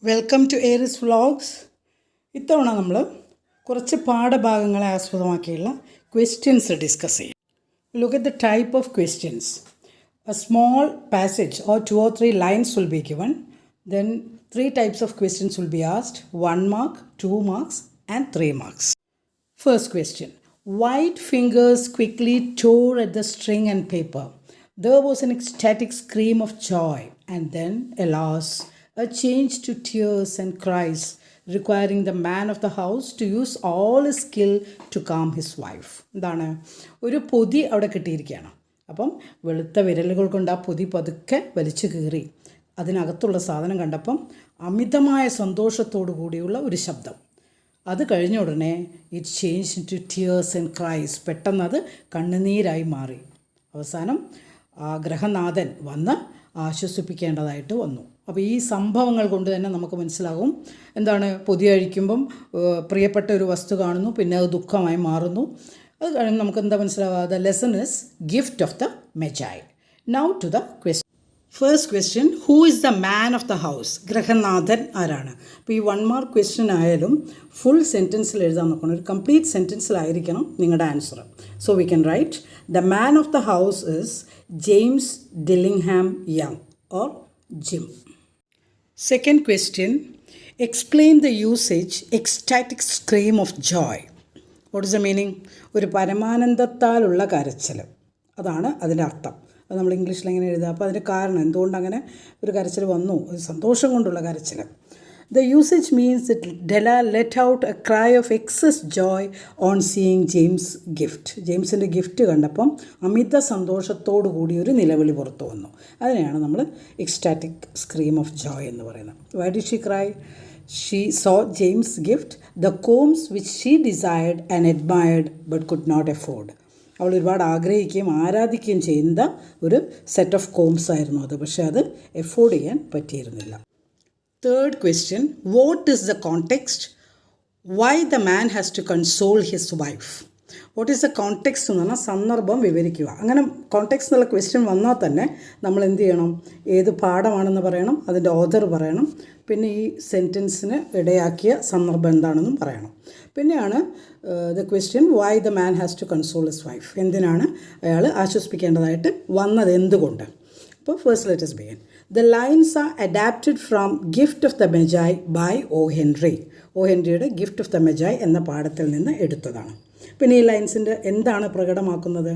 Welcome to Aries vlogs. ഇത്തവണ നമ്മൾ കുറച്ച് പാഠഭാഗങ്ങളെ ആസ്പദമാക്കിയുള്ള ക്വസ്റ്റ്യൻസ് ഡിസ്കസ് ചെയ്യും. Look at the type of questions. A small passage or 2 or 3 lines will be given. Then 3 types of questions will be asked. 1 mark, 2 marks and 3 marks. First question. White fingers quickly tore at the string and paper. There was an ecstatic scream of joy, and then, alas, a change to tears and cries, requiring the man of the house to use all his skill to calm his wife. എന്താണ്, ഒരു പൊതി അവിടെ കിട്ടിയിരിക്കുകയാണ്. അപ്പം വെളുത്ത വിരലുകൾ കൊണ്ട് ആ പൊതി പതുക്കെ വലിച്ചു കീറി അതിനകത്തുള്ള സാധനം കണ്ടപ്പം അമിതമായ സന്തോഷത്തോടു കൂടിയുള്ള ഒരു ശബ്ദം. അത് കഴിഞ്ഞ ഉടനെ it change to tears and cries. പെട്ടെന്നത് കണ്ണുനീരായി മാറി. അവസാനം ആ ഗ്രഹനാഥൻ വന്ന് ആശ്വസിപ്പിക്കേണ്ടതായിട്ട് വന്നു. അപ്പോൾ ഈ സംഭവങ്ങൾ കൊണ്ട് തന്നെ നമുക്ക് മനസ്സിലാകും എന്താണ്, പൊതി അഴിക്കുമ്പം പ്രിയപ്പെട്ട ഒരു വസ്തു കാണുന്നു, പിന്നെ അത് ദുഃഖമായി മാറുന്നു. അത് കഴിഞ്ഞ് നമുക്ക് എന്താ മനസ്സിലാവുക? The lesson is gift of the Magi. Now to the question. First question, who is the man of the house? ഗ്രഹനാഥൻ ആരാണ്? അപ്പോൾ ഈ 1 മാർക്ക് ക്വസ്റ്റ്യൻ ആയാലും ഫുൾ സെൻറ്റൻസിൽ എഴുതാൻ നോക്കണം. ഒരു കംപ്ലീറ്റ് സെൻറ്റൻസിലായിരിക്കണം നിങ്ങളുടെ answer. So we can write the man of the house is James Dillingham Young or Jim. Second question, explain the usage ecstatic scream of joy. What is the meaning? ഒരു പരമാനന്ദത്താലുള്ള കരച്ചിൽ, അതാണ് അതിൻ്റെ അർത്ഥം. അത് നമ്മൾ ഇംഗ്ലീഷിൽ എങ്ങനെ എഴുതുക? അപ്പോൾ അതിൻ്റെ കാരണം എന്തുകൊണ്ട് അങ്ങനെ ഒരു കരച്ചിൽ വന്നു, ഒരു സന്തോഷം കൊണ്ടുള്ള കരച്ചിൽ. The usage means that Della let out a cry of excess joy on seeing James' gift. ജെയിംസിൻ്റെ ഗിഫ്റ്റ് കണ്ടപ്പം അമിത സന്തോഷത്തോടു കൂടി ഒരു നിലവിളി പുറത്തു വന്നു. അതിനെയാണ് നമ്മൾ എക്സ്റ്റാറ്റിക് സ്ക്രീം ഓഫ് ജോയ് എന്ന് പറയുന്നത്. Why did she cry? She saw James' gift, the combs which she desired and admired but could not afford. അവൾ ഒരുപാട് ആഗ്രഹിക്കുകയും ആരാധിക്കുകയും ചെയ്യുന്ന ഒരു സെറ്റ് ഓഫ് കോംസ് ആയിരുന്നു അത്. പക്ഷേ അത് എഫോർഡ് ചെയ്യാൻ പറ്റിയിരുന്നില്ല. Third question, what is the context? Why the man has to console his wife? What is the context എന്ന് പറഞ്ഞാൽ സന്ദർഭം വിവരിക്കുക. അങ്ങനെ കോണ്ടെക്സ്റ്റ് എന്നുള്ള ക്വസ്റ്റ്യൻ വന്നാൽ തന്നെ നമ്മൾ എന്ത് ചെയ്യണം? ഏത് പാഠമാണെന്ന് പറയണം, അതിൻ്റെ ഓഥർ പറയണം, പിന്നെ ഈ സെൻറ്റൻസിന് ഇടയാക്കിയ സന്ദർഭം എന്താണെന്നും പറയണം. പിന്നെയാണ് the question why the man has to console his wife. എന്തിനാണ് അയാൾ ആശ്വസിപ്പിക്കേണ്ടതായിട്ട് വന്നത്, എന്തുകൊണ്ട്? അപ്പോൾ first let us begin. The lines are adapted from Gift of the Magi by O. Henry. O. ഹെൻറിയുടെ ഗിഫ്റ്റ് ഓഫ് ദ മെജായ് എന്ന പാഠത്തിൽ നിന്ന് എടുത്തതാണ്. പിന്നെ ഈ ലൈൻസിൻ്റെ എന്താണ് പ്രകടമാക്കുന്നത്?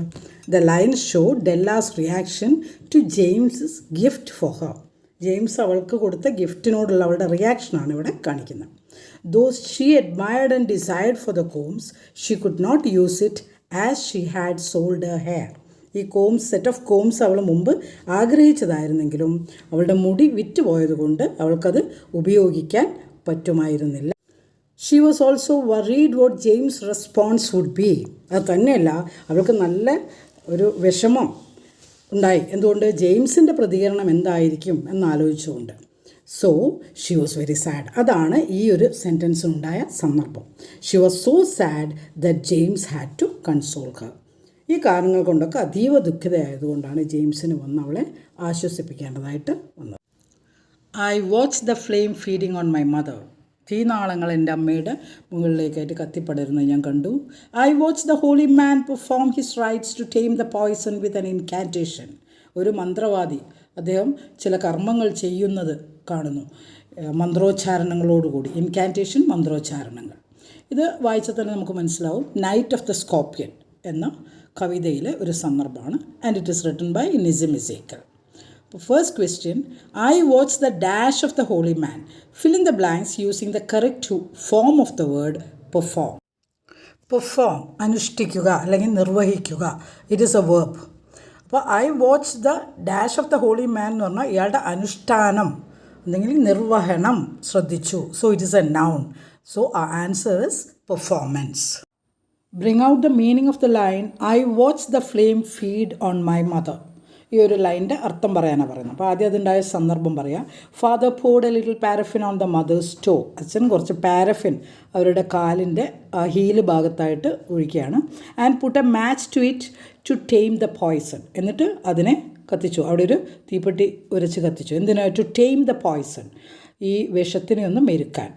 The lines show Della's reaction to James gift for her. ജെയിംസ് അവൾക്ക് കൊടുത്ത ഗിഫ്റ്റിനോടുള്ള അവളുടെ റിയാക്ഷനാണ് ഇവിടെ കാണിക്കുന്നത്. Though she admired and desired for the combs, she could not use it as she had sold her hair. ഈ കോംസ്, സെറ്റ് ഓഫ് കോംസ് അവൾ മുമ്പ് ആഗ്രഹിച്ചതായിരുന്നെങ്കിലും അവളുടെ മുടി വിറ്റുപോയതുകൊണ്ട് അവൾക്കത് ഉപയോഗിക്കാൻ പറ്റുമായിരുന്നില്ല. She was also worried what James response would be. അത് തന്നെയല്ല, അവൾക്ക് നല്ല ഒരു വിഷമം ഉണ്ടായി. എന്തുകൊണ്ട്? ജെയിംസിൻ്റെ പ്രതികരണം എന്തായിരിക്കും എന്നാലോചിച്ചുകൊണ്ട്. So she was very sad. അതാണ് ഈ ഒരു സെൻറ്റൻസിനുണ്ടായ സന്ദർഭം. She was so sad that James had to console her. ഈ കാരണങ്ങൾ കൊണ്ടൊക്കെ അതീവ ദുഃഖിതയായതുകൊണ്ടാണ് ജെയിംസിന് വന്ന് അവളെ ആശ്വസിപ്പിക്കേണ്ടതായിട്ട് വന്നത്. I watch the flame feeding on my mother. തീനാളങ്ങൾ എൻ്റെ അമ്മയുടെ മുകളിലേക്കായിട്ട് കത്തിപ്പടരുന്നത് ഞാൻ കണ്ടു. I watch the holy man perform his rites to tame the poison with an incantation. ഒരു മന്ത്രവാദി അദ്ദേഹം ചില കർമ്മങ്ങൾ ചെയ്യുന്നത് കാണുന്നു, മന്ത്രോച്ചാരണങ്ങളോടുകൂടി. ഇൻകാൻറ്റേഷൻ, മന്ത്രോച്ചാരണങ്ങൾ. ഇത് വായിച്ചാൽ തന്നെ നമുക്ക് മനസ്സിലാവും. നൈറ്റ് ഓഫ് ദ സ്കോർപ്പിയൻ എന്ന കവിതയിലെ ഒരു സന്ദർഭമാണ്. And it is written by Nissim Ezekiel. അപ്പോൾ first question, I watch the dash of the holy man. Fill in the blanks using the correct form of the word perform. Perform, അനുഷ്ഠിക്കുക അല്ലെങ്കിൽ നിർവഹിക്കുക. It is a verb. അപ്പോൾ I watch the dash of the holy man എന്ന് പറഞ്ഞാൽ ഇയാളുടെ അനുഷ്ഠാനം, എന്തെങ്കിലും നിർവഹണം ശ്രദ്ധിച്ചു. So it is a noun. So our answer is performance. Bring out the meaning of the line, I watch the flame feed on my mother. ഈ ഒരു ലൈൻ്റെ അർത്ഥം പറയാനാണ് പറയുന്നത്. അപ്പോൾ ആദ്യം അതുണ്ടായ സന്ദർഭം പറയാം. Father poured a little paraffin on the mother's toe. അച്ഛൻ കുറച്ച് പാരഫിൻ അവരുടെ കാലിൻ്റെ ഹീല് ഭാഗത്തായിട്ട് ഒഴിക്കുകയാണ്. And put a match to it to tame the poison. എന്നിട്ട് അതിനെ കത്തിച്ചു. അവിടെ ഒരു തീപ്പെട്ടി ഉരച്ച് കത്തിച്ചു. എന്തിനാ? To tame the poison. ഈ വിഷത്തിനെ ഒന്ന് മെരുക്കാൻ.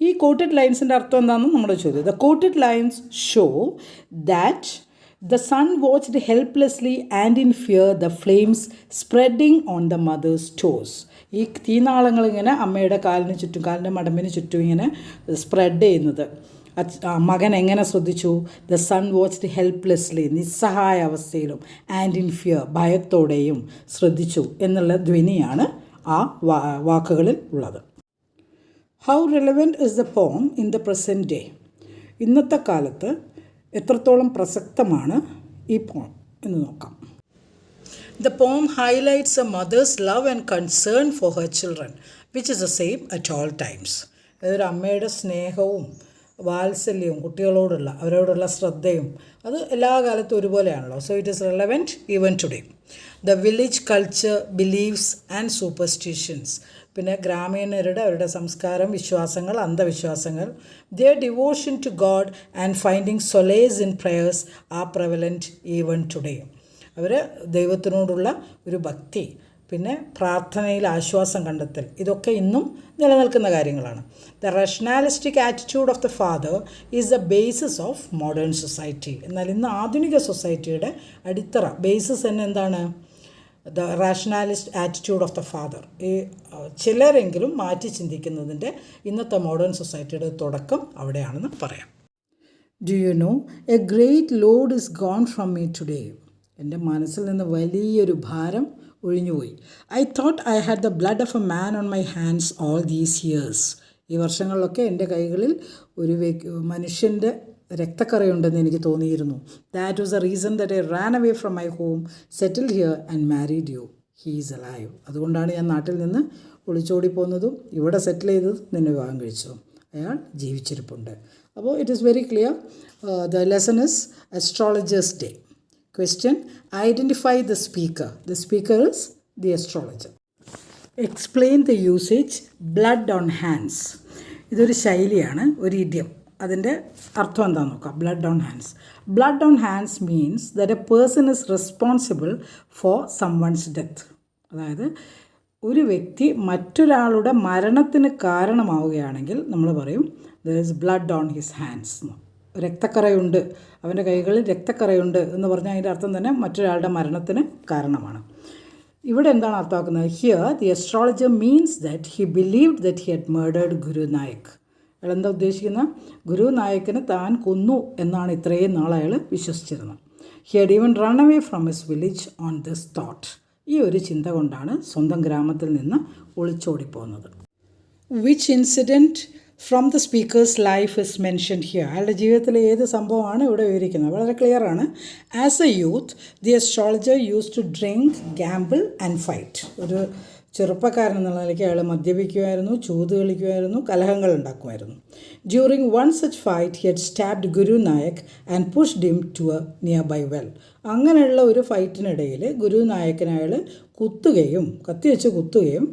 ഈ കോട്ടഡ് ലൈൻസിൻ്റെ അർത്ഥം എന്താണെന്ന് നമ്മുടെ ചോദ്യം. The quoted lines show that the son watched helplessly and in fear the flames spreading on the mother's toes. ഈ തീനാളങ്ങൾ ഇങ്ങനെ അമ്മയുടെ കാലിന് ചുറ്റും, കാലിൻ്റെ മടമ്പിന് ചുറ്റും ഇങ്ങനെ സ്പ്രെഡ് ചെയ്യുന്നത് മകൻ എങ്ങനെ ശ്രദ്ധിച്ചു? ദ സൺ വാച്ച്ഡ് ഹെൽപ്ലെസ്ലി, നിസ്സഹായ അവസ്ഥയിലും, ആൻഡ് ഇൻ ഫിയർ, ഭയത്തോടെയും ശ്രദ്ധിച്ചു എന്നുള്ള ധ്വനിയാണ് ആ വാക്കുകളിൽ ഉള്ളത്. How relevant is the poem in the present day? ഇന്നത്തെ കാലത്ത് എത്രത്തോളം പ്രസക്തമാണ് ഈ പോം എന്ന് നോക്കാം. The poem highlights a mother's love and concern for her children, which is the same at all times. അതൊരു അമ്മയുടെ സ്നേഹവും വാത്സല്യവും കുട്ടികളോടുള്ള അവരോടുള്ള ശ്രദ്ധയും അത് എല്ലാ കാലത്തും ഒരുപോലെയാണല്ലോ. So it is relevant even today. The village culture, beliefs and superstitions, പിന്നെ ഗ്രാമീണരുടെ അവരുടെ സംസ്കാരം, വിശ്വാസങ്ങൾ, അന്ധവിശ്വാസങ്ങൾ, their devotion to God and finding solace in prayers are prevalent even today. അവർ ദൈവത്തിനോടുള്ള ഒരു ഭക്തി, പിന്നെ പ്രാർത്ഥനയിൽ ആശ്വാസം കണ്ടെത്തൽ, ഇതൊക്കെ ഇന്നും നിലനിൽക്കുന്ന കാര്യങ്ങളാണ്. The rationalistic attitude of the father is the basis of modern society. എന്നാൽ ഇന്ന് ആധുനിക സൊസൈറ്റിയുടെ അടിത്തറ, ബേസിസ് തന്നെ എന്താണ്? The rationalist attitude of the father. ഈ ചിലരെങ്കിലും മാറ്റി ചിന്തിക്കുന്നതിൻ്റെ ഇന്നത്തെ മോഡേൺ സൊസൈറ്റിയുടെ തുടക്കം അവിടെയാണെന്ന് പറയാം. Do you know a great load is gone from me today? എൻ്റെ മനസ്സിൽ നിന്ന് വലിയൊരു ഭാരം ഒഴിഞ്ഞുപോയി. I thought I had the blood of a man on my hands all these years. ഈ വർഷങ്ങളിലൊക്കെ എൻ്റെ കൈകളിൽ ഒരു മനുഷ്യൻ്റെ രക്തക്കറയുണ്ടെന്ന് എനിക്ക് തോന്നിയിരുന്നു. That was a reason that I ran away from my home, settled here and married you. He is alive. അതുകൊണ്ടാണ് ഞാൻ നാട്ടിൽ നിന്ന് ഒളിച്ചോടി പോകുന്നതും ഇവിടെ സെറ്റിൽ ചെയ്തതും നിന്നെ വിവാഹം കഴിച്ചതും. അയാൾ ജീവിച്ചിരിപ്പുണ്ട്. അപ്പോൾ it is very clear. The lesson is astrologer's day. Question: identify the speaker. The speaker is the astrologer. Explain the usage blood on hands. ഇതൊരു ശൈലിയാണ്, ഒരു ഇഡിയം. അതിൻ്റെ അർത്ഥം എന്താണെന്ന് നോക്കാം. Blood on hands. Blood on hands means that a person is responsible for someone's death. അതായത് ഒരു വ്യക്തി മറ്റൊരാളുടെ മരണത്തിന് കാരണമാവുകയാണെങ്കിൽ നമ്മൾ പറയും there is blood on his hands. രക്തക്കറയുണ്ട്, അവൻ്റെ കൈകളിൽ രക്തക്കറയുണ്ട് എന്ന് പറഞ്ഞാൽ അതിൻ്റെ അർത്ഥം തന്നെ മറ്റൊരാളുടെ മരണത്തിന് കാരണമാണ്. ഇവിടെ എന്താണ് അർത്ഥമാക്കുന്നത്? Here the astrologer means that he believed that he had murdered Guru Nayak. അയാൾ എന്താ ഉദ്ദേശിക്കുന്നത്? ഗുരു നായക്കിനെ താൻ കൊന്നു എന്നാണ് ഇത്രയും നാൾ അയാൾ വിശ്വസിച്ചിരുന്നത്. He had even run away from his village on this thought. ഈ ഒരു ചിന്ത കൊണ്ടാണ് സ്വന്തം ഗ്രാമത്തിൽ നിന്ന് ഒളിച്ചോടിപ്പോകുന്നത്. Which incident from the speaker's life is mentioned here. അയാളുടെ ജീവിതത്തിലെ ഏത് സംഭവമാണ് ഇവിടെ വിവരിക്കുന്നത്? വളരെ ക്ലിയറാണ്. As a youth the astrologer use to drink, gamble and fight. ഒരു ചെറുപ്പക്കാരൻ എന്നുള്ള നിലയ്ക്ക് അയാൾ മദ്യപിക്കുമായിരുന്നു, ചൂത് കളിക്കുമായിരുന്നു, കലഹങ്ങൾ ഉണ്ടാക്കുമായിരുന്നു. During one such fight he had stabbed Guru Nayak and pushed him to a nearby well. അങ്ങനെയുള്ള ഒരു ഫൈറ്റിനിടയിൽ ഗുരു നായക്കിനെ അയാൾ കത്തി വെച്ച് കുത്തുകയും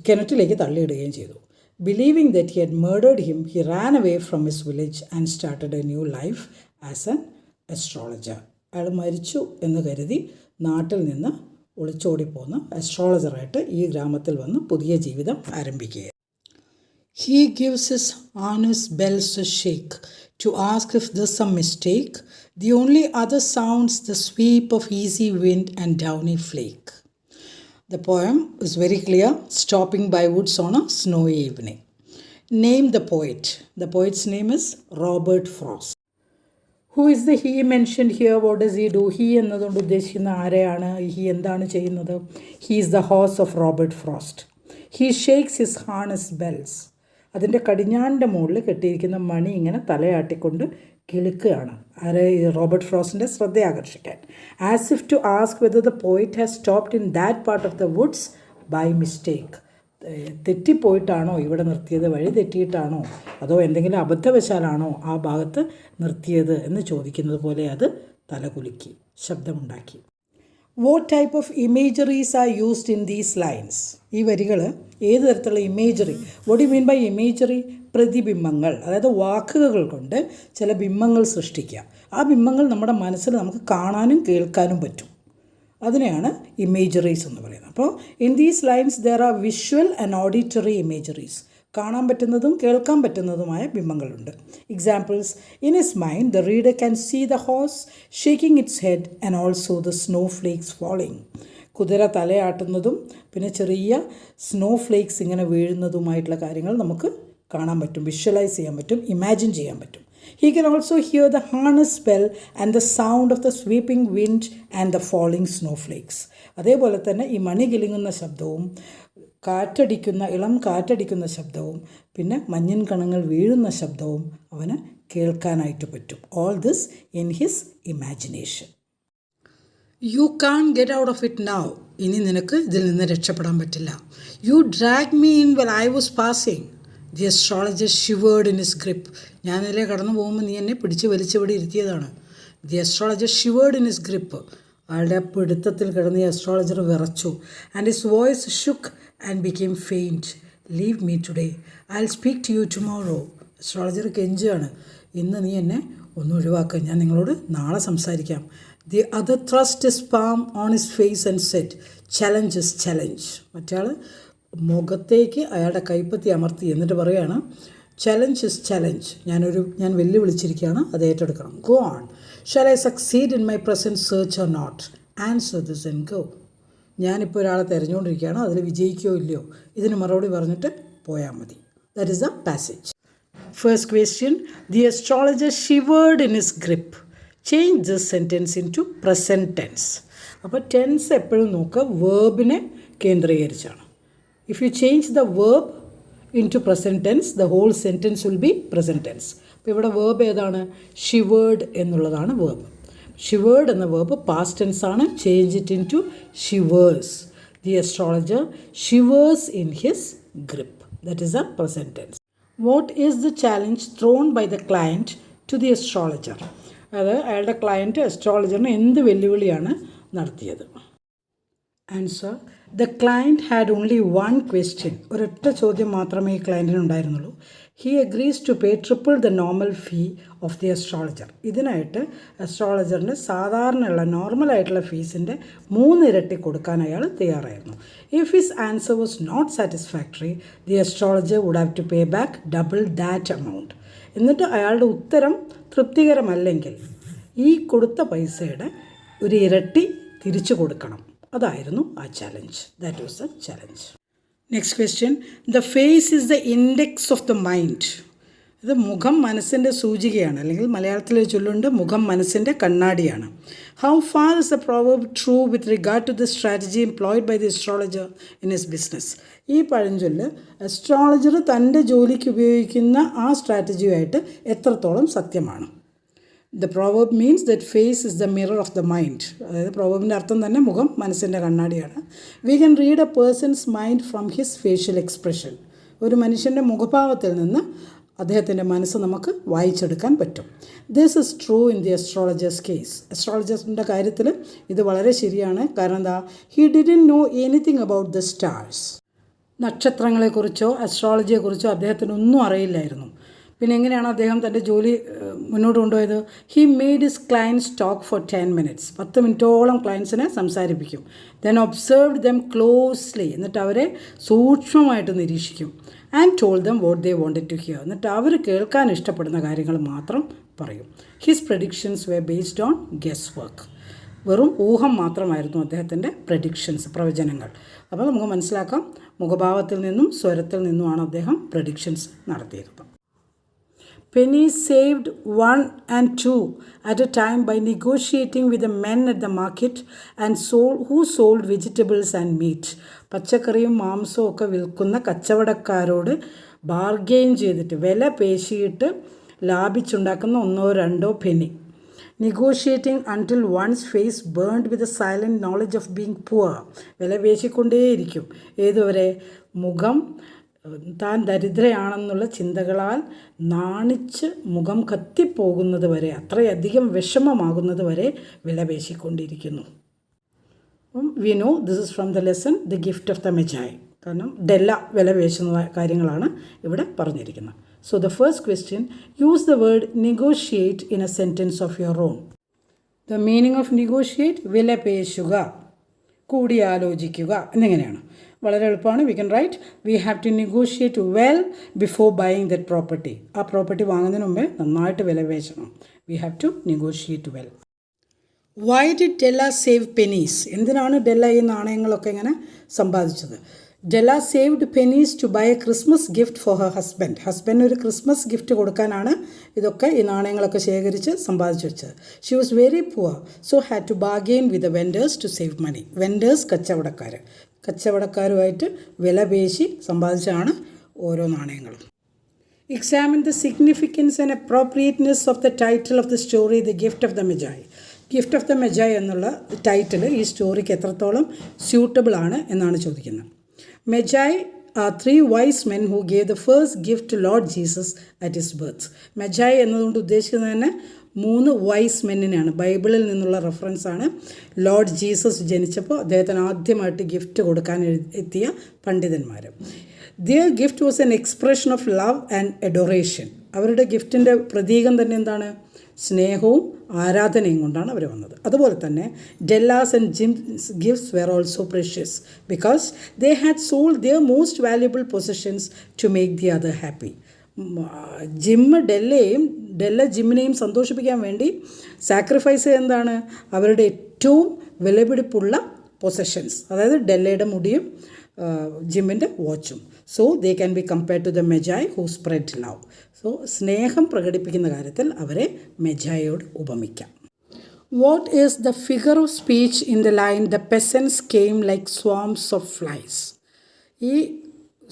കിണറ്റിലേക്ക് തള്ളിയിടുകയും ചെയ്തു. Believing that he had murdered him, he ran away from his village and started a new life as an astrologer. അയാൾ മരിച്ചു എന്ന് കരുതി നാട്ടിൽ നിന്ന് ഒളിച്ചോടിപ്പോകുന്ന അസ്ട്രോളജറായിട്ട് ഈ ഗ്രാമത്തിൽ വന്ന് പുതിയ ജീവിതം ആരംഭിക്കുക. He gives his honest bells a shake to ask if there's some mistake. The only other sounds the sweep of easy wind and downy flake. The poem is very clear. Stopping by woods on a snowy evening. Name the poet. The poet's name is Robert Frost. Who is the he mentioned here? What does he do? He എന്നതുകൊണ്ട് ഉദ്ദേശിക്കുന്ന ആരെയാണ്? he എന്താണ് ചെയ്യുന്നത്? He is the horse of Robert Frost. He shakes his harness bells. അതിൻ്റെ കടിഞ്ഞാണിൻ്റെ മുകളിൽ കെട്ടിയിരിക്കുന്ന മണി ഇങ്ങനെ തലയാട്ടിക്കൊണ്ട് കിളുക്കുകയാണ്. ആരെ? Robert ഫ്രോസ്റ്റിൻ്റെ ശ്രദ്ധ ആകർഷിക്കാൻ. As if to ask whether the poet has stopped in that part of the woods by mistake. തെറ്റിപ്പോയിട്ടാണോ ഇവിടെ നിർത്തിയത്? വഴി തെറ്റിയിട്ടാണോ? അതോ എന്തെങ്കിലും അബദ്ധവശാലാണോ ആ ഭാഗത്ത് നിർത്തിയത് എന്ന് ചോദിക്കുന്നത് പോലെ അത് തലകുലുക്കി, ശബ്ദമുണ്ടാക്കി. What type of imageries are used in these lines? ഈ വരികൾ ഏത് തരത്തിലുള്ള imagery? what do you mean by imagery? പ്രതിബിംബങ്ങൾ, അതായത് വാക്കുകൾ കൊണ്ട് ചില ബിംബങ്ങൾ സൃഷ്ടിക്കുക. ആ ബിംബങ്ങൾ നമ്മുടെ മനസ്സിൽ നമുക്ക് കാണാനും കേൾക്കാനും പറ്റും. അതിനെയാണ് ഇമേജറീസ് എന്ന് പറയുന്നത്. അപ്പോൾ in these lines there are visual and auditory imageries. കാണാൻ പറ്റുന്നതും കേൾക്കാൻ പറ്റുന്നതുമായ ബിംബങ്ങളുണ്ട്. Examples: in his mind the reader can see the horse shaking its head and also the snow flakes falling. കുതിര തലയാട്ടുന്നതും പിന്നെ ചെറിയ സ്നോ ഫ്ലേക്സ് ഇങ്ങനെ വീഴുന്നതുമായിട്ടുള്ള കാര്യങ്ങൾ നമുക്ക് കാണാൻ പറ്റും, വിഷ്വലൈസ് ചെയ്യാൻ പറ്റും, ഇമാജിൻ ചെയ്യാൻ പറ്റും. He can also hear the harness bell and the sound of the sweeping wind and the falling snowflakes. അതേപോലെ തന്നെ ഈ മണി കിലുങ്ങുന്ന ശബ്ദവും ഇളം കാറ്റടിക്കുന്ന ശബ്ദവും പിന്നെ മഞ്ഞിൻ കണങ്ങൾ വീഴുന്ന ശബ്ദവും അവന് കേൾക്കാനായിട്ട് പറ്റും. All this in his imagination. You can't get out of it now. ഇനി നിനക്ക് ഇതിൽ നിന്ന് രക്ഷപ്പെടാൻ പറ്റില്ല. You drag me in when I was passing. The astrologer shivered in his grip. ഞാനിതിലെ കടന്നു പോകുമ്പോൾ നീ എന്നെ പിടിച്ച് വലിച്ചിവിടെ ഇരുത്തിയതാണ്. The astrologer shivered in his grip. അയാളുടെ പിടുത്തത്തിൽ കിടന്ന് ഈ അസ്ട്രോളജർ വിറച്ചു. And his voice shook and became faint. Leave me today, I will speak to you tomorrow. Astrologer കെഞ്ചുകയാണ്, ഇന്ന് നീ എന്നെ ഒന്ന് ഒഴിവാക്കുക, ഞാൻ നിങ്ങളോട് നാളെ സംസാരിക്കാം. The other thrust his palm on his face and said, challenge is challenge. മറ്റയാൾ മുഖത്തേക്ക് അയാളുടെ കൈപ്പത്തി അമർത്തി എന്നിട്ട് പറയുകയാണ്, ചലഞ്ച് ഇസ് ചലഞ്ച്. ഞാൻ വെല്ലുവിളിച്ചിരിക്കുകയാണ്, അത് ഏറ്റെടുക്കണം. Go on. Shall I succeed in my present search or not? Answer this and go. ഞാനിപ്പോൾ ഒരാളെ തിരഞ്ഞുകൊണ്ടിരിക്കുകയാണ്, അതിൽ വിജയിക്കുകയോ ഇല്ലയോ ഇതിന് മറുപടി പറഞ്ഞിട്ട് പോയാൽ മതി. That is the passage. First question: the astrologer shivered in his grip. Change this sentence into present tense. അപ്പോൾ ടെൻസ് എപ്പോഴും നോക്കുക വേർബിനെ കേന്ദ്രീകരിച്ചാണ്. If you change the verb into present tense, the whole sentence will be present tense. അപ്പോൾ ഇവിടെ verb ഏതാണ്? shivered എന്നുള്ളതാണ് verb. shivered എന്ന verb past tense ആണ്. Change it into shivers. The astrologer shivers in his grip. That is the present tense. What is the challenge thrown by the client to the astrologer? അത് അയാളുടെ client അസ്ട്രോളജറിന് എന്ത് വെല്ലുവിളിയാണ് നടത്തിയത്? Answer: the client had only one question. ഒരൊറ്റ ചോദ്യം മാത്രമേ ഈ ക്ലയൻറ്റിനുണ്ടായിരുന്നുള്ളൂ. He agrees to pay triple the normal fee of the astrologer. ഇതിനായിട്ട് അസ്ട്രോളജറിന് സാധാരണയുള്ള നോർമലായിട്ടുള്ള ഫീസിൻ്റെ 3 ഇരട്ടി കൊടുക്കാൻ അയാൾ തയ്യാറായിരുന്നു. If his answer was not satisfactory, the astrologer would have to pay back double that amount. എന്നിട്ട് അയാളുടെ ഉത്തരം തൃപ്തികരമല്ലെങ്കിൽ ഈ കൊടുത്ത പൈസയുടെ ഒരു ഇരട്ടി തിരിച്ചു കൊടുക്കണം. അതായിരുന്നു ആ challenge. That was a challenge. Next question: the face is the index of the mind. ഇത് മുഖം മനസ്സിൻ്റെ സൂചികയാണ്, അല്ലെങ്കിൽ മലയാളത്തിൽ ചൊല്ലുണ്ട് മുഖം മനസ്സിൻ്റെ കണ്ണാടിയാണ്. How far is the proverb true with regard to the strategy employed by the astrologer in his business? ഈ പഴഞ്ചൊല്ല് അസ്ട്രോളജർ തൻ്റെ ജോലിക്ക് ഉപയോഗിക്കുന്ന ആ സ്ട്രാറ്റജിയുമായിട്ട് എത്രത്തോളം സത്യമാണ്? The proverb means that face is the mirror of the mind. അതായത് പ്രോവർബിൻ്റെ അർത്ഥം തന്നെ മുഖം മനസ്സിൻ്റെ കണ്ണാടിയാണ്. We can read a person's mind from his facial expression. ഒരു മനുഷ്യൻ്റെ മുഖഭാവത്തിൽ നിന്ന് അദ്ദേഹത്തിൻ്റെ മനസ്സ് നമുക്ക് വായിച്ചെടുക്കാൻ പറ്റും. This is true in the astrologer's case. അസ്ട്രോളജറിൻ്റെ കാര്യത്തിൽ ഇത് വളരെ ശരിയാണ്. കാരണം എന്താ? He didn't know anything about the stars. നക്ഷത്രങ്ങളെക്കുറിച്ചോ അസ്ട്രോളജിയെക്കുറിച്ചോ അദ്ദേഹത്തിനൊന്നും അറിയില്ലായിരുന്നു. പിന്നെ എങ്ങനെയാണ് അദ്ദേഹം തൻ്റെ ജോലി മുന്നോട്ട് കൊണ്ടുപോയത്? He made his clients talk for 10 minutes. 10 മിനിറ്റോളം ക്ലയൻസിനെ സംസാരിപ്പിക്കും. Then observed them closely. എന്നിട്ട് അവരെ സൂക്ഷ്മമായിട്ട് നിരീക്ഷിക്കും. And told them what they wanted to hear. എന്നിട്ട് അവർ കേൾക്കാൻ ഇഷ്ടപ്പെടുന്ന കാര്യങ്ങൾ മാത്രം പറയും. His predictions were based on guesswork. വെറും ഊഹം മാത്രമായിരുന്നു അദ്ദേഹത്തിൻ്റെ പ്രഡിക്ഷൻസ്, പ്രവചനങ്ങൾ. അപ്പോൾ നമുക്ക് മനസ്സിലാക്കാം, മുഖഭാവത്തിൽ നിന്നും സ്വരത്തിൽ നിന്നുമാണ് അദ്ദേഹം പ്രഡിക്ഷൻസ് നടത്തിയിരുന്നത്. Penny saved 1 and 2 at a time by negotiating with the men at the market and who sold vegetables and meat. പച്ചക്കറിയും മാംസവും ഒക്കെ വിൽക്കുന്ന കച്ചവടക്കാരോട് ബാർഗെയിൻ ചെയ്തിട്ട് വില പേശിയിട്ട് ലാഭിച്ചുണ്ടാക്കുന്ന 1-2 Penny. Negotiating until one's face burned with a silent knowledge of being poor. വില പേശിക്കൊണ്ടേയിരിക്കും. ഏതുവരെ? മുഖം താൻ ദരിദ്രയാണെന്നുള്ള ചിന്തകളാൽ നാണിച്ച് മുഖം കത്തിപ്പോകുന്നത് വരെ, അത്രയധികം വിഷമമാകുന്നത് വരെ വിലപേശിക്കൊണ്ടിരിക്കുന്നു. We know this is from the lesson the gift of the Magi. കാരണം ഡെല്ല വിലപേശുന്ന കാര്യങ്ങളാണ് ഇവിടെ പറഞ്ഞിരിക്കുന്നത്. So the first question: use the word negotiate in a sentence of your own. The meaning of negotiate: വിലപേശുക. കൂടിയാലോചിക്കുക എന്നിങ്ങനെയാണ്. വളരെ എളുപ്പമാണ്. We can write we have to negotiate well before buying that property. ആ പ്രോപ്പർട്ടി വാങ്ങുന്നതിന് മുമ്പേ നന്നായിട്ട് വില പേശണം. We have to negotiate well. Y did Della save pennies? എന്തിനാണ് ഡെല്ല ഈ നാണയങ്ങളൊക്കെ ഇങ്ങനെ സമ്പാദിച്ചത്? Della saved pennies to buy a Christmas gift for her husband. ഹസ്ബൻഡിന് ഒരു ക്രിസ്മസ് ഗിഫ്റ്റ് കൊടുക്കാനാണ് ഇതൊക്കെ ഈ നാണയങ്ങളൊക്കെ ശേഖരിച്ച് സമ്പാദിച്ചു വെച്ചത്. She was very poor so had to bargain with the vendors to save money. Vendors കച്ചവടക്കാരുമായിട്ട് വില പേശി സമ്പാദിച്ചാണ് ഓരോ നാണയങ്ങളും. Examine the significance and appropriateness of the title of the story, The Gift of the Magi. Gift of the Magi എന്നുള്ള title ഈ സ്റ്റോറിക്ക് എത്രത്തോളം suitable ആണ് എന്നാണ് ചോദിക്കുന്നത്. Magi are 3 wise men who gave the first gift to Lord Jesus at his birth. മെജായ് എന്നതുകൊണ്ട് ഉദ്ദേശിക്കുന്നത് തന്നെ 3 വൈസ് മെന്നിനെയാണ്. ബൈബിളിൽ നിന്നുള്ള റെഫറൻസാണ്. ലോർഡ് ജീസസ് ജനിച്ചപ്പോൾ അദ്ദേഹത്തിന് ആദ്യമായിട്ട് ഗിഫ്റ്റ് കൊടുക്കാൻ എത്തിയ പണ്ഡിതന്മാർ. Their gift was an expression of love and adoration. അവരുടെ ഗിഫ്റ്റിൻ്റെ പ്രതീകം തന്നെ എന്താണ്? സ്നേഹവും ആരാധനയും കൊണ്ടാണ് അവർ വന്നത്. അതുപോലെ തന്നെ Della's and Jim's gifts were also precious because they had sold their most valuable possessions to make the other happy. Della ജിമ്മിനെയും സന്തോഷിപ്പിക്കാൻ വേണ്ടി സാക്രിഫൈസ് എന്താണ്? അവരുടെ ഏറ്റവും വിലപിടിപ്പുള്ള പൊസഷൻസ്, അതായത് ഡെല്ലയുടെ മുടിയും ജിമ്മിൻ്റെ വാച്ചും. So they can be compared to the Magi who spread love. So സ്നേഹം പ്രകടിപ്പിക്കുന്ന കാര്യത്തിൽ അവരെ മെജായോട് ഉപമിക്കാം. What is the figure of speech in the line the peasants came like swarms of flies? ഈ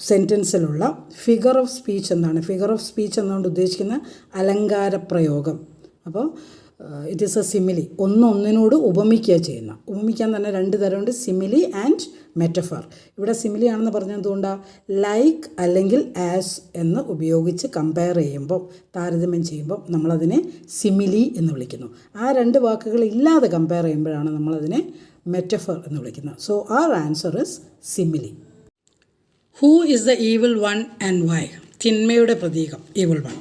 സെൻറ്റൻസിലുള്ള ഫിഗർ ഓഫ് സ്പീച്ച് എന്താണ്? Figure of speech എന്നുകൊണ്ട് ഉദ്ദേശിക്കുന്ന അലങ്കാര പ്രയോഗം. അപ്പോൾ ഇറ്റ് ഈസ് എ സിമിലി. ഒന്നിനോട് ഉപമിക്കുക ചെയ്യുന്ന. ഉപമിക്കാൻ തന്നെ 2 തരമുണ്ട്, സിമിലി ആൻഡ് മെറ്റഫർ. ഇവിടെ സിമിലി ആണെന്ന് പറഞ്ഞത് എന്തുകൊണ്ടാണ്? ലൈക്ക് അല്ലെങ്കിൽ ആസ് എന്ന് ഉപയോഗിച്ച് കമ്പയർ ചെയ്യുമ്പോൾ, താരതമ്യം ചെയ്യുമ്പോൾ നമ്മളതിനെ സിമിലി എന്ന് വിളിക്കുന്നു. ആ 2 വാക്കുകൾ ഇല്ലാതെ കമ്പയർ ചെയ്യുമ്പോഴാണ് നമ്മളതിനെ മെറ്റഫർ എന്ന് വിളിക്കുന്നത്. So our answer is simile. Who is the evil one and why? തിന്മയുടെ പ്രതീകം ഈവിൾ വൺ.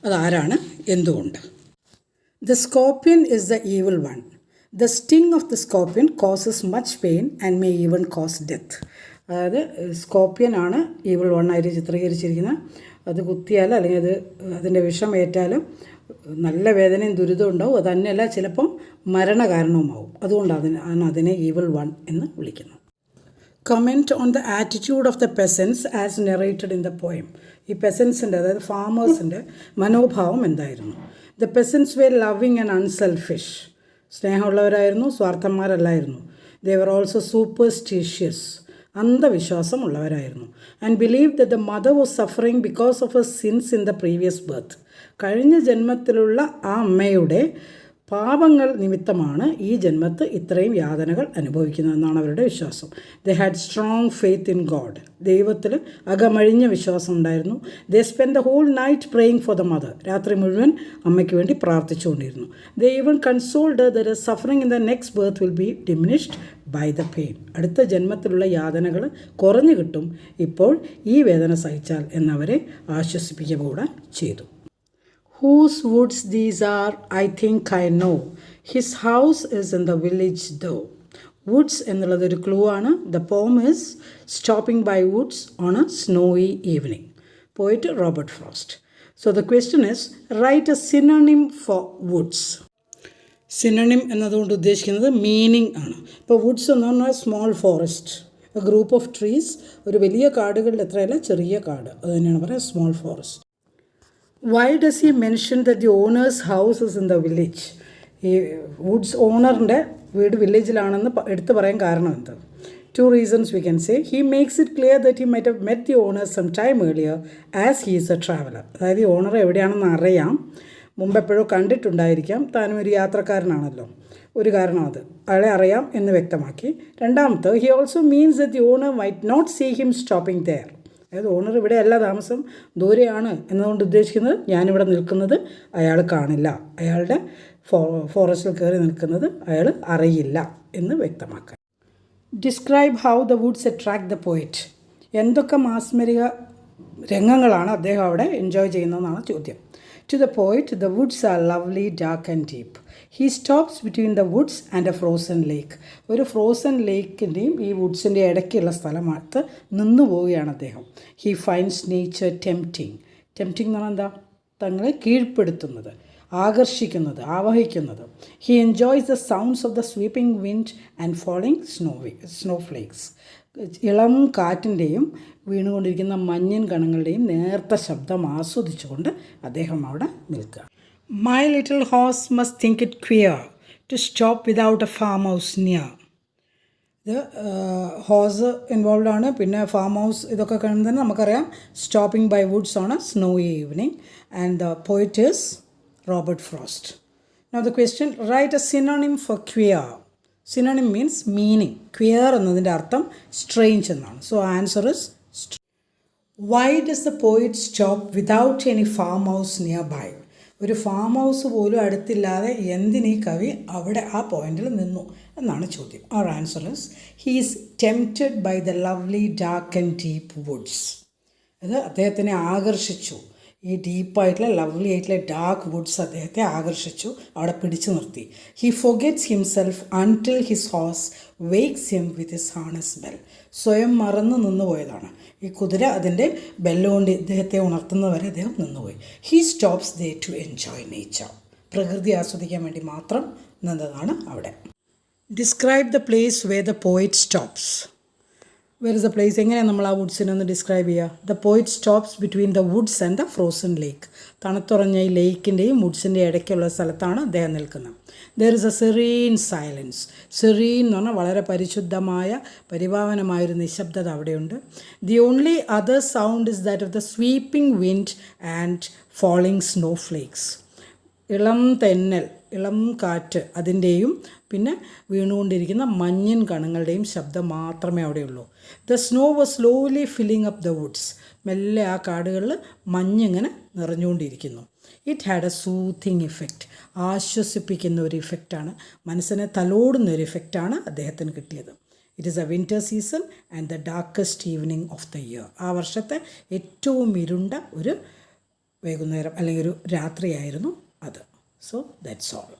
അതാരാണ്? എന്തുകൊണ്ട്? The scorpion is the evil one. The sting of the scorpion causes much pain and may even cause death. അതായത് സ്കോർപ്പിയനാണ് evil one ആയിട്ട് ചിത്രീകരിച്ചിരിക്കുന്നത്. അത് കുത്തിയാൽ അല്ലെങ്കിൽ അതിൻ്റെ വിഷം ഏറ്റാലും നല്ല വേദനയും ദുരിതവും ഉണ്ടാവും. അത് തന്നെയല്ല, ചിലപ്പം മരണകാരണവുമാവും. അതുകൊണ്ടാണ് അതിനെ ഈവിൾ വൺ എന്ന് വിളിക്കുന്നത്. Comment on the attitude of the peasants as narrated in the poem. ഈ പെസൻസിൻ്റെ, അതായത് ഫാമേഴ്സിൻ്റെ മനോഭാവം എന്തായിരുന്നു? The peasants were loving and unselfish. സ്നേഹമുള്ളവരായിരുന്നു, സ്വാർത്ഥന്മാരല്ലായിരുന്നു. They were also superstitious. അന്ധവിശ്വാസമുള്ളവരായിരുന്നു. And believe the the mother was suffering because of her sins in the previous birth. കഴിഞ്ഞ ജന്മത്തിലുള്ള ആ അമ്മയുടെ പാപങ്ങൾ നിമിത്തമാണ് ഈ ജന്മത്ത് ഇത്രയും യാതനകൾ അനുഭവിക്കുന്നതെന്നാണ് അവരുടെ വിശ്വാസം. They had strong faith in god. ദൈവത്തിൽ അകമഴിഞ്ഞ വിശ്വാസം ഉണ്ടായിരുന്നു. They spend the whole night praying for the mother. രാത്രി മുഴുവൻ അമ്മയ്ക്ക് വേണ്ടി പ്രാർത്ഥിച്ചുകൊണ്ടിരുന്നു. They even consoled the suffering in the next birth will be diminished by the pain. അടുത്ത ജന്മത്തിലുള്ള യാതനകൾ കുറഞ്ഞു കിട്ടും ഇപ്പോൾ ഈ വേദന സഹിച്ചാൽ എന്നവരെ ആശ്വസിപ്പിക്കുക കൂടെ ചെയ്തു. Whose woods these are, I think I know. His house is in the village though. Woods എന്നുള്ളതൊരു ക്ലൂ ആണ്. The poem is Stopping by Woods on a Snowy Evening. Poet Robert Frost. So the question is, write a synonym for woods. Synonym എന്നതുകൊണ്ട് ഉദ്ദേശിക്കുന്നത് meaning ആണ്. ഇപ്പോൾ Woods എന്ന് പറഞ്ഞാൽ small forest, A group of trees. ഒരു വലിയ കാടുകളിൽ എത്രയല്ല, ചെറിയ കാട്, അത് തന്നെയാണ് പറയുക small forest. Why does he mention that the owner's house is in the village? ഈ വുഡ്സ് ഓണറിൻ്റെ വീട് വില്ലേജിലാണെന്ന് എടുത്തു പറയാൻ കാരണം എന്ത്? 2 reasons we can say. He makes it clear that he might have met the owner some time earlier as he is a traveler. അതായത് ഈ owner എവിടെയാണെന്ന് അറിയാം, മുമ്പെപ്പോഴോ കണ്ടിട്ടുണ്ടായിരിക്കാം, താനും ഒരു യാത്രക്കാരനാണല്ലോ, ഒരു കാരണം അത് അയാളെ അറിയാം എന്ന് വ്യക്തമാക്കി. രണ്ടാമത്തെ, he also means that the owner might not see him stopping there. അതായത് ഓണർ ഇവിടെ അല്ല താമസം, ദൂരെയാണ് എന്നതുകൊണ്ട് ഉദ്ദേശിക്കുന്നത് ഞാനിവിടെ നിൽക്കുന്നത് അയാൾ കാണില്ല, അയാളുടെ ഫോറസ്റ്റിൽ കയറി നിൽക്കുന്നത് അയാൾ അറിയില്ല എന്ന് വ്യക്തമാക്കാൻ. Describe how the Woods attract the poet. എന്തൊക്കെ മാസ്മരിക രംഗങ്ങളാണ് അദ്ദേഹം അവിടെ എൻജോയ് ചെയ്യുന്നതെന്നാണ് ചോദ്യം. To the poet, the woods are lovely, dark and deep. He stops between the woods and a frozen lake. ഒരു ഫ്രോസൺ ലേക്കിൻ്റെയും ഈ വുഡ്സിൻ്റെ ഇടയ്ക്കുള്ള സ്ഥലമായിട്ട് നിന്നു പോവുകയാണ് അദ്ദേഹം. He finds nature tempting. Tempting എന്ന് പറഞ്ഞാൽ എന്താ? തങ്ങളെ കീഴ്പ്പെടുത്തുന്നത്, ആകർഷിക്കുന്നത്, ആവഹിക്കുന്നത്. He enjoys the sounds of the sweeping wind and falling snowflakes. ഇളം കാറ്റിൻ്റെയും വീണുകൊണ്ടിരിക്കുന്ന മഞ്ഞൻ കണങ്ങളുടെയും നേർത്ത ശബ്ദം ആസ്വദിച്ചുകൊണ്ട് അദ്ദേഹം അവിടെ നിൽക്കുക. My little horse must think it queer to stop without a farm house near. ഇത് ഹോഴ്സ് ഇൻവോൾവ് ആണ്. പിന്നെ ഫാം ഹൗസ് ഇതൊക്കെ കാണുന്നത് നമുക്കറിയാം. Stopping by woods on a snowy evening and the poet is Robert Frost. Now the question, write a synonym for queer. Synonym means meaning. Queer എന്നതിൻ്റെ അർത്ഥം strange എന്നാണ്. So answer is why does the poet stop without any farm house near by. ഒരു farm house പോലും അടുത്തില്ലാതെ എന്തിനീ കവി അവിടെ ആ പോയിന്റിൽ നിന്നു എന്നാണ് ചോദ്യം. അവർ answer is he is tempted by the lovely dark and deep woods. അത് അദ്ദേഹത്തിനെ ആകർഷിച്ചു. ഈ ഡീപ്പായിട്ടുള്ള ലവ്ലി ആയിട്ടുള്ള ഡാർക്ക് വുഡ്സ് അദ്ദേഹത്തെ ആകർഷിച്ചു, അവിടെ പിടിച്ചു നിർത്തി. He forgets himself until his horse wakes him with his harness bell. സ്വയം മറന്നു നിന്നുപോയതാണ്. ഈ കുതിര അതിൻ്റെ ബെല്ലുകൊണ്ട് ഇദ്ദേഹത്തെ ഉണർത്തുന്നവരെ അദ്ദേഹം നിന്നുപോയി. He stops there to enjoy nature. പ്രകൃതി ആസ്വദിക്കാൻ വേണ്ടി മാത്രം നിന്നതാണ് അവിടെ. Describe the place where the poet stops. Where is the place? എങ്ങനെയാണ് നമ്മൾ ആ വുഡ്സിനെ ഒന്ന് ഡിസ്ക്രൈബ് ചെയ്യുക? The poet stops between the woods and the frozen lake. തണുത്തുറഞ്ഞ ഈ ലേക്കിൻ്റെയും വുഡ്സിൻ്റെ ഇടയ്ക്കുള്ള സ്ഥലത്താണ് അദ്ദേഹം നിൽക്കുന്നത്. There is a serene silence. Serene എന്ന് പറഞ്ഞാൽ വളരെ പരിശുദ്ധമായ പരിപാവനമായൊരു നിശബ്ദത അവിടെയുണ്ട്. The only other sound is that of the sweeping wind and falling snow flakes. ഇളം തെന്നൽ, ഇളം കാറ്റ്, അതിൻ്റെയും പിന്നെ വീണുകൊണ്ടിരിക്കുന്ന മഞ്ഞിൻ കണങ്ങളുടെയും ശബ്ദം മാത്രമേ അവിടെയുള്ളൂ. The snow was slowly filling up the woods. മെല്ലെ ആ കാടുകളിൽ മഞ്ഞിങ്ങനെ നിറഞ്ഞുകൊണ്ടിരിക്കുന്നു. It had a soothing effect. ആശ്വസിപ്പിക്കുന്ന ഒരു ഇഫക്റ്റാണ്, മനസ്സിനെ തലോടുന്ന ഒരു ഇഫക്റ്റാണ് അദ്ദേഹത്തിന് കിട്ടിയത്. It is a winter season and the darkest evening of the year. ആ വർഷത്തെ ഏറ്റവും ഇരുണ്ട ഒരു വൈകുന്നേരം അല്ലെങ്കിൽ ഒരു രാത്രിയായിരുന്നു അത്. So that's all.